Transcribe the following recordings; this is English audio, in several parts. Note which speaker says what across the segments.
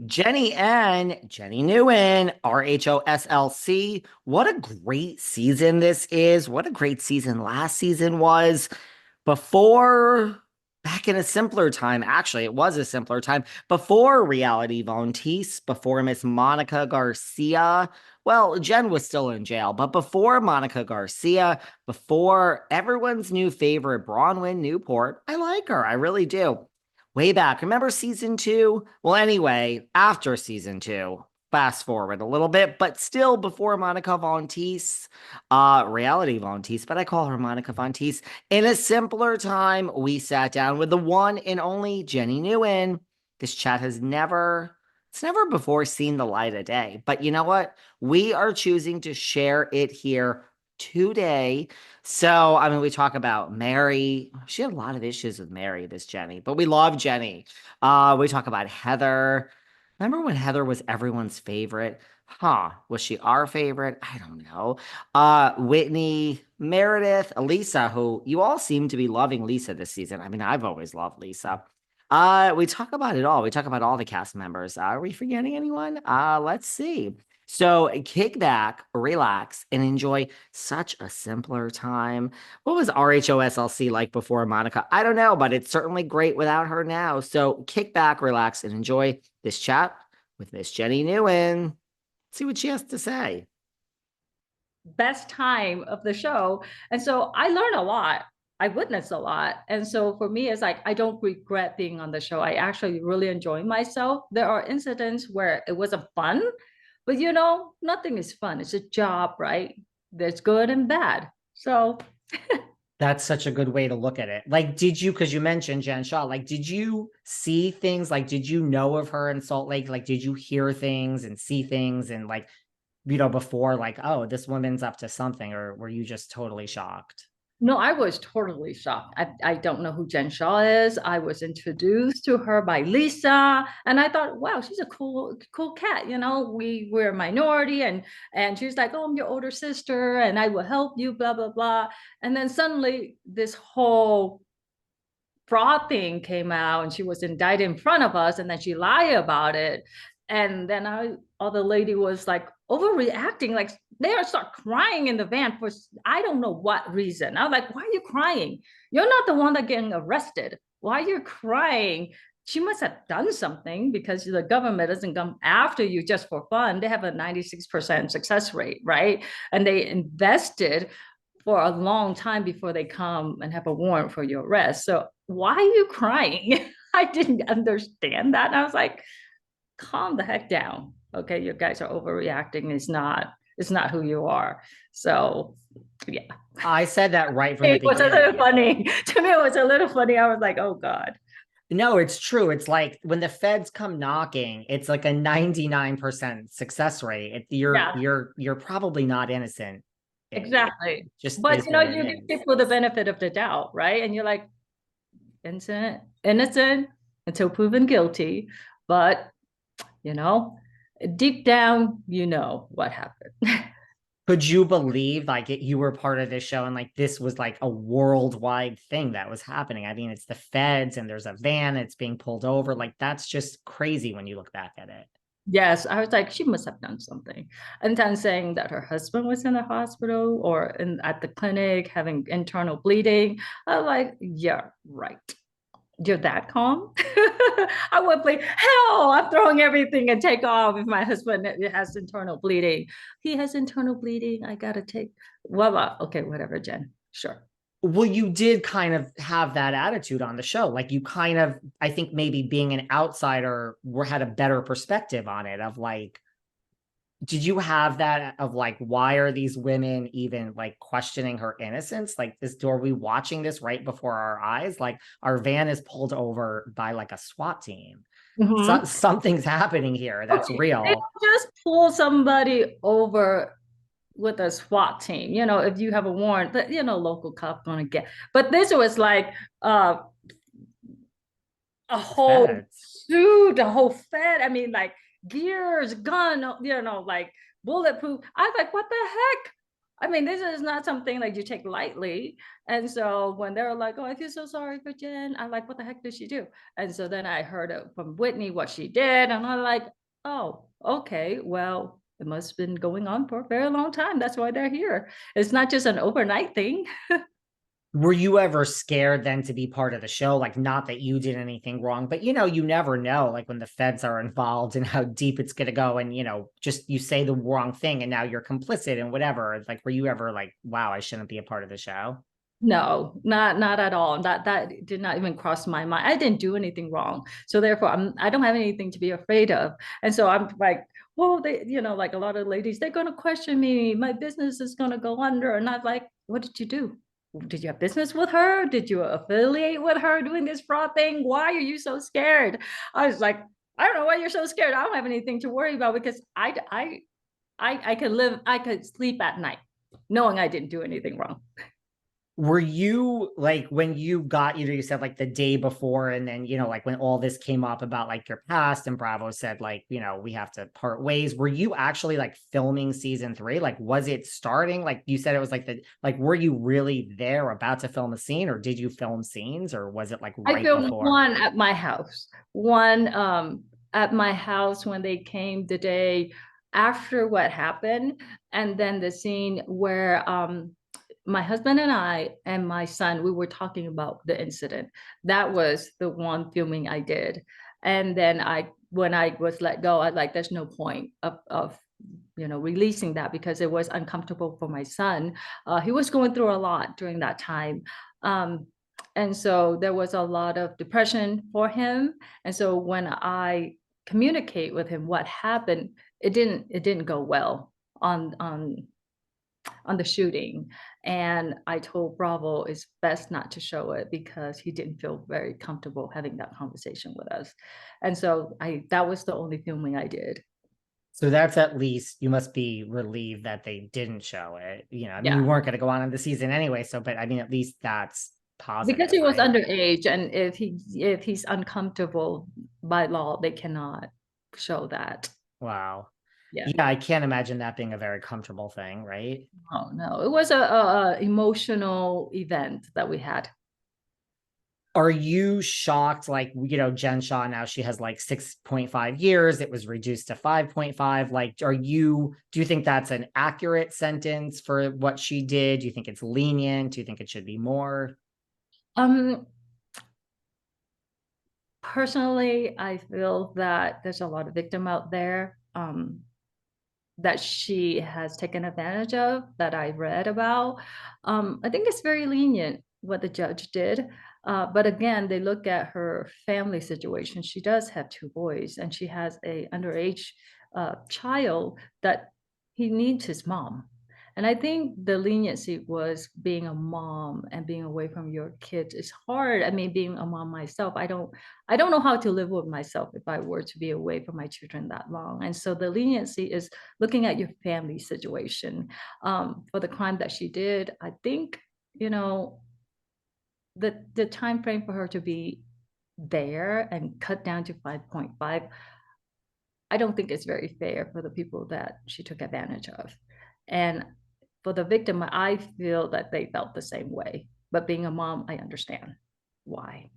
Speaker 1: Jennie and Jennie Nguyen, RHOSLC. What a great season this is. What a great season last season was. Before, back in a simpler time, actually, it was a simpler time. Before reality volunteers, before Miss Monica Garcia. Well, Jen was still in jail, but before Monica Garcia, before everyone's new favorite, Bronwyn Newport, I like her. I really do. Way back. Remember season two? Well, anyway, after season two, fast forward a little bit, but still before Monica Vontis, reality Vontis, but I call her Monica Vontis. In a simpler time, we sat down with the one and only Jennie Nguyen. This chat it's never before seen the light of day. But you know what? We are choosing to share it here today. So, I mean, we talk about Mary. She had a lot of issues with Mary, this Jennie, but we love Jennie. We talk about Heather. Remember when Heather was everyone's favorite? Huh. Was she our favorite? I don't know. Whitney, Meredith, Lisa, who you all seem to be loving Lisa this season. I mean, I've always loved Lisa. We talk about it all. We talk about all the cast members. Are we forgetting anyone? Let's see. So kick back, relax, and enjoy such a simpler time. What was RHOSLC like before Monica? I don't know, but it's certainly great without her now. So kick back, relax, and enjoy this chat with Miss Jennie Nguyen. See what she has to say.
Speaker 2: Best time of the show. And so I learned a lot. I witnessed a lot. And so for me, it's like I don't regret being on the show. I actually really enjoy myself. There are incidents where it wasn't fun, but nothing is fun. It's a job, right? There's good and bad. So
Speaker 1: That's such a good way to look at it. Like, did you, because you mentioned Jen Shah, like, did you see things? Like, did you know of her in Salt Lake? Like, did you hear things and see things and like, before, like, oh, this woman's up to something, or were you just totally shocked?
Speaker 2: no, I was totally shocked. I don't know who Jen Shah is. I was introduced to her by Lisa, and I thought, wow, she's a cool cat. We're a minority, and she's like, oh, I'm your older sister, and I will help you, blah blah blah. And then suddenly, this whole fraud thing came out, and she was indicted in front of us, and then she lied about it. And then the lady was like overreacting, like they start crying in the van for I don't know what reason. I was like, why are you crying? You're not the one that getting arrested. Why are you crying? She must have done something because the government doesn't come after you just for fun. They have a 96% success rate, right? And they invested for a long time before they come and have a warrant for your arrest. So why are you crying? I didn't understand that. And I was like, calm the heck down. Okay, you guys are overreacting. It's not who you are. So yeah.
Speaker 1: I said that right from the
Speaker 2: It was a little
Speaker 1: beginning.
Speaker 2: funny. To me, it was a little funny. I was like, oh God.
Speaker 1: No, it's true. It's like when the feds come knocking, it's like a 99% success rate.
Speaker 2: Yeah,
Speaker 1: You're probably not innocent. It
Speaker 2: exactly.
Speaker 1: just
Speaker 2: But
Speaker 1: is what it
Speaker 2: you give
Speaker 1: is.
Speaker 2: people the benefit of the doubt, right? And you're like, innocent until proven guilty. But you know, deep down, you know what happened.
Speaker 1: Could you believe like you were part of this show and like this was like a worldwide thing that was happening? I mean, it's the feds and there's a van that's being pulled over. Like that's just crazy when you look back at it.
Speaker 2: Yes, I was like, she must have done something. And then saying that her husband was in the hospital or at the clinic having internal bleeding. I was like, yeah, right. You're that calm? I would be, hell, I'm throwing everything and take off if my husband has internal bleeding. He has internal bleeding. I gotta take, well, okay, whatever, Jen. Sure.
Speaker 1: Well, you did kind of have that attitude on the show. Like you kind of, I think maybe being an outsider had a better perspective on it of like, did you have that of like, why are these women even like questioning her innocence? Like this, are we watching this right before our eyes? Like our van is pulled over by like a SWAT team. So,
Speaker 2: Mhm.
Speaker 1: something's happening here that's
Speaker 2: Okay, they
Speaker 1: real.
Speaker 2: don't just pull somebody over with a SWAT team. If you have a warrant, that local cop gonna get. But this was like uh, a
Speaker 1: The
Speaker 2: whole
Speaker 1: feds.
Speaker 2: suit, a whole fed. I mean, like gears, gun, like bulletproof. I was like, what the heck? I mean, this is not something like you take lightly. And so when they're like, oh, I feel so sorry for Jen, I'm like, what the heck did she do? And so then I heard it from Whitney what she did. And I'm like, oh, okay, well, it must have been going on for a very long time. That's why they're here. It's not just an overnight thing.
Speaker 1: Were you ever scared then to be part of the show? Like, not that you did anything wrong, but you never know, like when the feds are involved and how deep it's going to go. And, just you say the wrong thing and now you're complicit and whatever. Like, were you ever like, wow, I shouldn't be a part of the show?
Speaker 2: No, not at all. That did not even cross my mind. I didn't do anything wrong. So therefore I don't have anything to be afraid of. And so I'm like, well, like a lot of ladies, they're gonna question me. My business is gonna go under. And I'm like, what did you do? Did you have business with her? Did you affiliate with her doing this fraud thing? Why are you so scared? I was like, I don't know why you're so scared. I don't have anything to worry about because I could live, I could sleep at night knowing I didn't do anything wrong.
Speaker 1: Were you like when you got, you said like the day before, and then, like when all this came up about like your past and Bravo said, like, we have to part ways. Were you actually like filming season 3? Like, was it starting? Like you said, it was like were you really there about to film a scene, or did you film scenes, or was it like
Speaker 2: I
Speaker 1: right
Speaker 2: filmed
Speaker 1: before?
Speaker 2: one at my house, one at my house when they came the day after what happened, and then the scene where my husband and I and my son we were talking about the incident. That was the one filming I did, and then when I was let go, I like there's no point of releasing that because it was uncomfortable for my son. He was going through a lot during that time. Um, and so there was a lot of depression for him. And so when I communicate with him what happened, it didn't go well on the shooting. And I told Bravo it's best not to show it because he didn't feel very comfortable having that conversation with us. And so I that was the only filming I did.
Speaker 1: So that's, at least you must be relieved that they didn't show it. I mean, you
Speaker 2: Yeah.
Speaker 1: weren't going to go on in the season anyway. So, but I mean, at least that's
Speaker 2: Because
Speaker 1: positive,
Speaker 2: he was
Speaker 1: right?
Speaker 2: underage, and if he's uncomfortable by law, they cannot show that.
Speaker 1: Wow.
Speaker 2: Yeah.
Speaker 1: Yeah, I can't imagine that being a very comfortable thing, right?
Speaker 2: Oh no, it was a emotional event that we had.
Speaker 1: Are you shocked? Like, Jen Shah now, she has like 6.5 years. It was reduced to 5.5. Like, do you think that's an accurate sentence for what she did? Do you think it's lenient? Do you think it should be more?
Speaker 2: Um, Personally, I feel that there's a lot of victim out there. That she has taken advantage of that I read about. I think it's very lenient what the judge did. But again, they look at her family situation. She does have two boys, and she has a underage child that he needs his mom. And I think the leniency was being a mom and being away from your kids is hard. I mean, being a mom myself, I don't know how to live with myself if I were to be away from my children that long. And so the leniency is looking at your family situation. For the crime that she did, I think, you know, the time frame for her to be there and cut down to 5.5, I don't think it's very fair for the people that she took advantage of. And for the victim, I feel that they felt the same way. But being a mom, I understand why.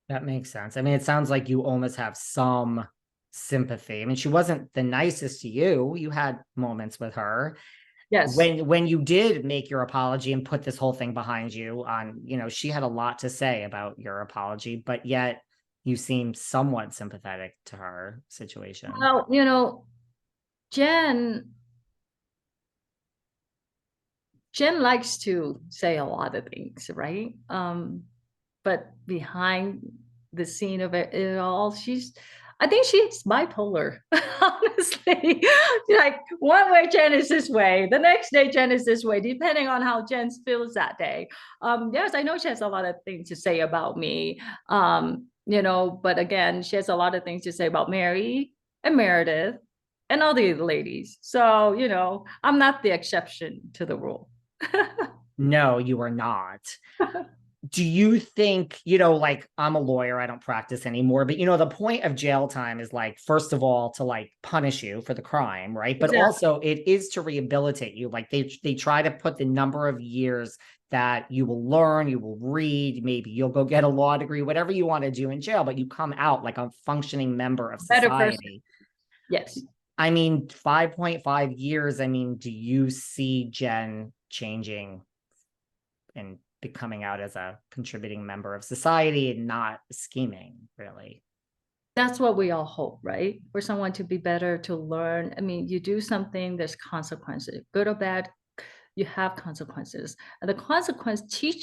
Speaker 1: That makes sense. I mean, it sounds like you almost have some sympathy. I mean, she wasn't the nicest to you. You had moments with her.
Speaker 2: Yes.
Speaker 1: When you did make your apology and put this whole thing behind you on, she had a lot to say about your apology, but yet you seem somewhat sympathetic to her situation.
Speaker 2: Well, Jen Jen likes to say a lot of things, right? But behind the scene of it all, I think she's bipolar, honestly. Like one way Jen is this way, the next day Jen is this way, depending on how Jen feels that day. Yes, I know she has a lot of things to say about me. But again, she has a lot of things to say about Mary and Meredith and all the ladies. So, I'm not the exception to the rule.
Speaker 1: No, you are not. do you think, like I'm a lawyer, I don't practice anymore, but the point of jail time is like, first of all, to like punish you for the crime, right? But
Speaker 2: Exactly.
Speaker 1: also it is to rehabilitate you. Like they try to put the number of years that you will learn, you will read, maybe you'll go get a law degree, whatever you want to do in jail, but you come out like a functioning member of
Speaker 2: Better person.
Speaker 1: society.
Speaker 2: Yes.
Speaker 1: I mean, 5.5 years, I mean, do you see Jen changing and becoming out as a contributing member of society and not scheming, really?
Speaker 2: That's what we all hope, right? For someone to be better, to learn. I mean, you do something, there's consequences, good or bad, you have consequences. And the consequence teach